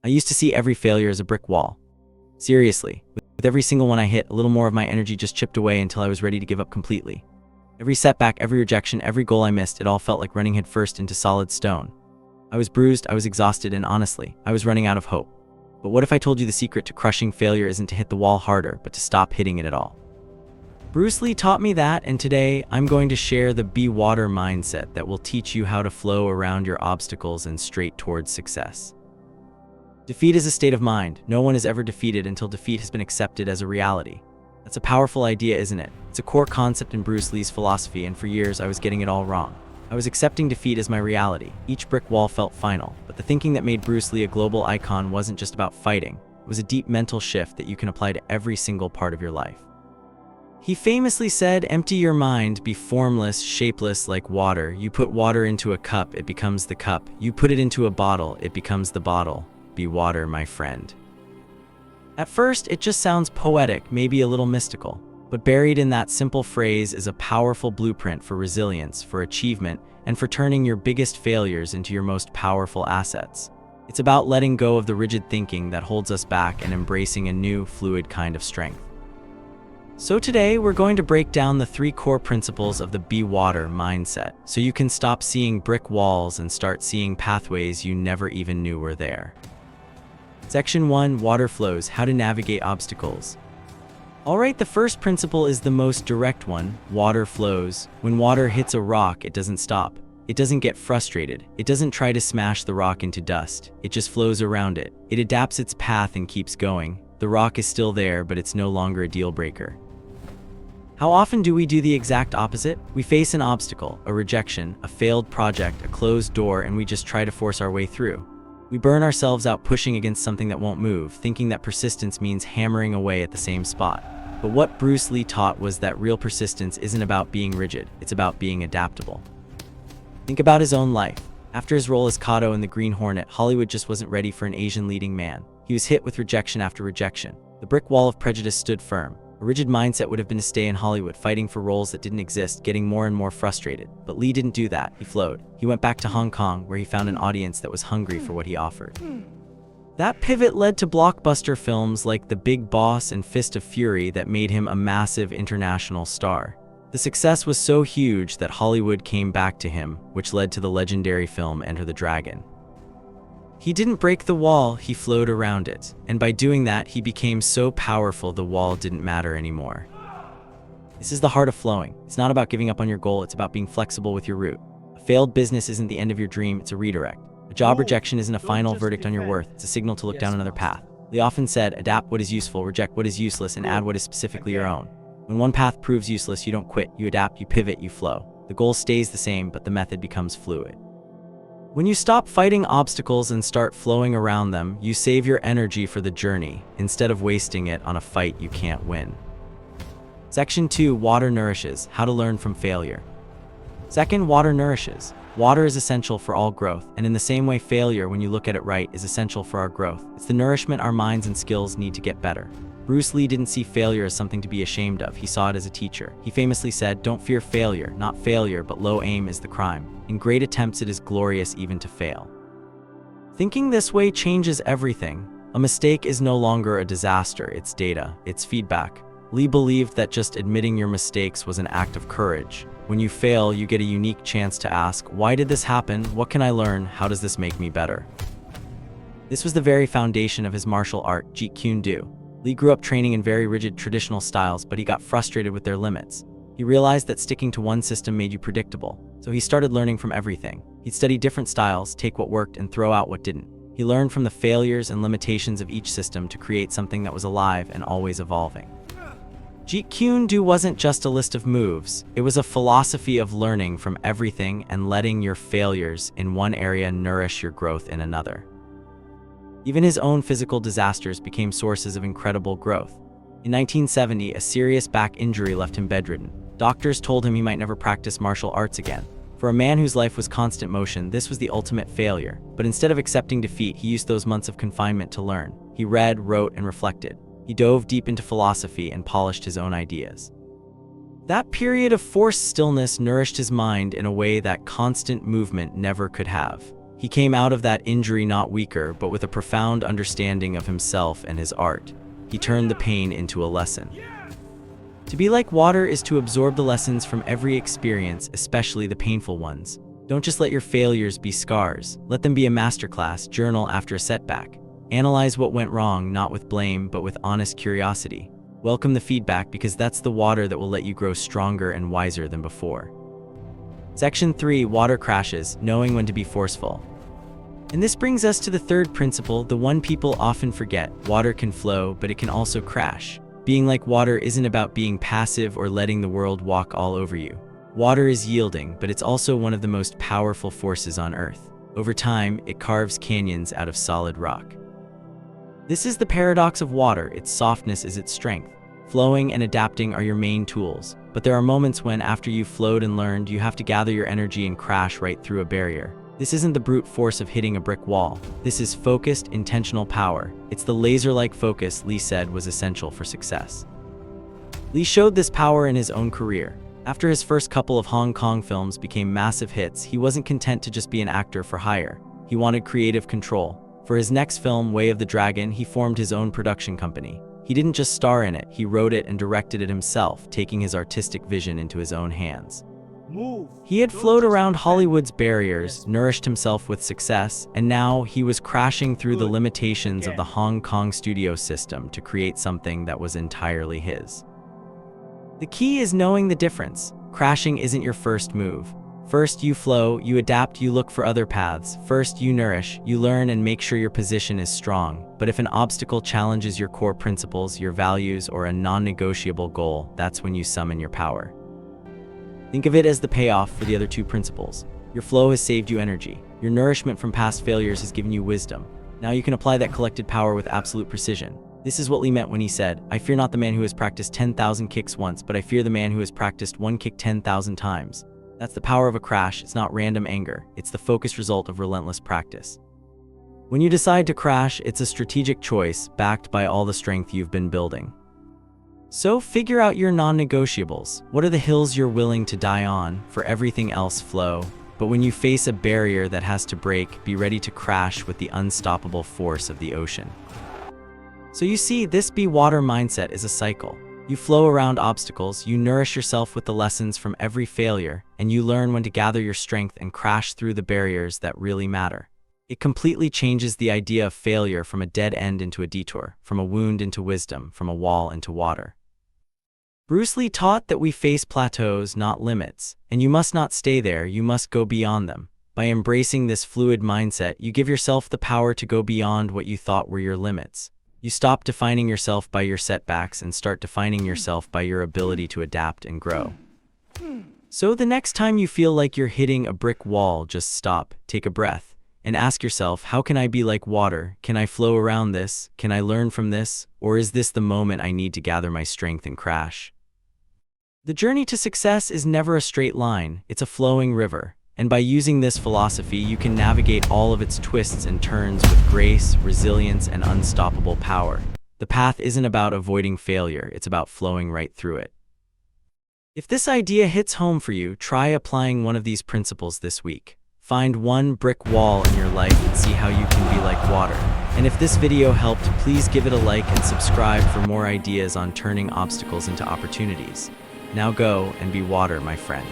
I used to see every failure as a brick wall. Seriously, with every single one I hit, a little more of my energy just chipped away until I was ready to give up completely. Every setback, every rejection, every goal I missed, it all felt like running headfirst into solid stone. I was bruised, I was exhausted, and honestly, I was running out of hope. But what if I told you the secret to crushing failure isn't to hit the wall harder, but to stop hitting it at all? Bruce Lee taught me that, and today I'm going to share the Be Water mindset that will teach you how to flow around your obstacles and straight towards success. Defeat is a state of mind. No one is ever defeated until defeat has been accepted as a reality. That's a powerful idea, isn't it? It's a core concept in Bruce Lee's philosophy, and for years I was getting it all wrong. I was accepting defeat as my reality. Each brick wall felt final, but the thinking that made Bruce Lee a global icon wasn't just about fighting. It was a deep mental shift that you can apply to every single part of your life. He famously said, "Empty your mind, be formless, shapeless like water. You put water into a cup, it becomes the cup. You put it into a bottle, it becomes the bottle. Be water, my friend." At first, it just sounds poetic, maybe a little mystical, but buried in that simple phrase is a powerful blueprint for resilience, for achievement, and for turning your biggest failures into your most powerful assets. It's about letting go of the rigid thinking that holds us back and embracing a new, fluid kind of strength. So today, we're going to break down the 3 core principles of the Be Water mindset, so you can stop seeing brick walls and start seeing pathways you never even knew were there. Section 1, Water Flows, How to Navigate Obstacles. Alright, the first principle is the most direct one. Water flows. When water hits a rock, it doesn't stop. It doesn't get frustrated. It doesn't try to smash the rock into dust. It just flows around it. It adapts its path and keeps going. The rock is still there, but it's no longer a deal breaker. How often do we do the exact opposite? We face an obstacle, a rejection, a failed project, a closed door, and we just try to force our way through. We burn ourselves out pushing against something that won't move, thinking that persistence means hammering away at the same spot. But what Bruce Lee taught was that real persistence isn't about being rigid, it's about being adaptable. Think about his own life. After his role as Kato in The Green Hornet, Hollywood just wasn't ready for an Asian leading man. He was hit with rejection after rejection. The brick wall of prejudice stood firm. A rigid mindset would have been to stay in Hollywood, fighting for roles that didn't exist, getting more and more frustrated. But Lee didn't do that. He flowed. He went back to Hong Kong, where he found an audience that was hungry for what he offered. That pivot led to blockbuster films like The Big Boss and Fist of Fury that made him a massive international star. The success was so huge that Hollywood came back to him, which led to the legendary film Enter the Dragon. He didn't break the wall, he flowed around it. And by doing that, he became so powerful the wall didn't matter anymore. This is the heart of flowing. It's not about giving up on your goal, it's about being flexible with your route. A failed business isn't the end of your dream, it's a redirect. A job rejection isn't a final verdict on your worth, it's a signal to look down another path. Lee often said, adapt what is useful, reject what is useless, and add what is specifically your own. When one path proves useless, you don't quit, you adapt, you pivot, you flow. The goal stays the same, but the method becomes fluid. When you stop fighting obstacles and start flowing around them, you save your energy for the journey, instead of wasting it on a fight you can't win. Section 2, Water Nourishes, How to Learn from Failure. Second, water nourishes. Water is essential for all growth, and in the same way failure, when you look at it right, is essential for our growth. It's the nourishment our minds and skills need to get better. Bruce Lee didn't see failure as something to be ashamed of, he saw it as a teacher. He famously said, "Don't fear failure, not failure, but low aim is the crime. In great attempts it is glorious even to fail." Thinking this way changes everything. A mistake is no longer a disaster, it's data, it's feedback. Lee believed that just admitting your mistakes was an act of courage. When you fail, you get a unique chance to ask, why did this happen? What can I learn? How does this make me better? This was the very foundation of his martial art, Jeet Kune Do. Lee grew up training in very rigid traditional styles, but he got frustrated with their limits. He realized that sticking to one system made you predictable, so he started learning from everything. He'd study different styles, take what worked, and throw out what didn't. He learned from the failures and limitations of each system to create something that was alive and always evolving. Jeet Kune Do wasn't just a list of moves, it was a philosophy of learning from everything and letting your failures in one area nourish your growth in another. Even his own physical disasters became sources of incredible growth. In 1970, a serious back injury left him bedridden. Doctors told him he might never practice martial arts again. For a man whose life was constant motion, this was the ultimate failure. But instead of accepting defeat, he used those months of confinement to learn. He read, wrote, and reflected. He dove deep into philosophy and polished his own ideas. That period of forced stillness nourished his mind in a way that constant movement never could have. He came out of that injury not weaker, but with a profound understanding of himself and his art. He turned the pain into a lesson. To be like water is to absorb the lessons from every experience, especially the painful ones. Don't just let your failures be scars. Let them be a masterclass. Journal after a setback. Analyze what went wrong, not with blame, but with honest curiosity. Welcome the feedback, because that's the water that will let you grow stronger and wiser than before. Section 3, Water Crashes, Knowing When to Be Forceful. And this brings us to the third principle, the one people often forget. Water can flow, but it can also crash. Being like water isn't about being passive or letting the world walk all over you. Water is yielding, but it's also one of the most powerful forces on Earth. Over time, it carves canyons out of solid rock. This is the paradox of water. Its softness is its strength. Flowing and adapting are your main tools, but there are moments when, after you've flowed and learned, you have to gather your energy and crash right through a barrier. This isn't the brute force of hitting a brick wall. This is focused, intentional power. It's the laser-like focus Lee said was essential for success. Lee showed this power in his own career. After his first couple of Hong Kong films became massive hits, he wasn't content to just be an actor for hire. He wanted creative control. For his next film, Way of the Dragon, he formed his own production company. He didn't just star in it, he wrote it and directed it himself, taking his artistic vision into his own hands. He had flowed around Hollywood's barriers, nourished himself with success, and now he was crashing through the limitations of the Hong Kong studio system to create something that was entirely his. The key is knowing the difference. Crashing isn't your first move. First, you flow, you adapt, you look for other paths. First, you nourish, you learn and make sure your position is strong. But if an obstacle challenges your core principles, your values, or a non-negotiable goal, that's when you summon your power. Think of it as the payoff for the other two principles. Your flow has saved you energy. Your nourishment from past failures has given you wisdom. Now you can apply that collected power with absolute precision. This is what Lee meant when he said, "I fear not the man who has practiced 10,000 kicks once, but I fear the man who has practiced one kick 10,000 times." That's the power of a crash. It's not random anger. It's the focused result of relentless practice. When you decide to crash, it's a strategic choice backed by all the strength you've been building. So figure out your non-negotiables. What are the hills you're willing to die on? For everything else, flow. But when you face a barrier that has to break, be ready to crash with the unstoppable force of the ocean. So you see, this be water mindset is a cycle. You flow around obstacles, you nourish yourself with the lessons from every failure, and you learn when to gather your strength and crash through the barriers that really matter. It completely changes the idea of failure from a dead end into a detour, from a wound into wisdom, from a wall into water. Bruce Lee taught that we face plateaus, not limits, and you must not stay there, you must go beyond them. By embracing this fluid mindset, you give yourself the power to go beyond what you thought were your limits. You stop defining yourself by your setbacks and start defining yourself by your ability to adapt and grow. So the next time you feel like you're hitting a brick wall, just stop, take a breath, and ask yourself, how can I be like water? Can I flow around this? Can I learn from this? Or is this the moment I need to gather my strength and crash? The journey to success is never a straight line, it's a flowing river. And by using this philosophy, you can navigate all of its twists and turns with grace, resilience, and unstoppable power. The path isn't about avoiding failure, it's about flowing right through it. If this idea hits home for you, try applying one of these principles this week. Find one brick wall in your life and see how you can be like water. And if this video helped, please give it a like and subscribe for more ideas on turning obstacles into opportunities. Now go and be water, my friend.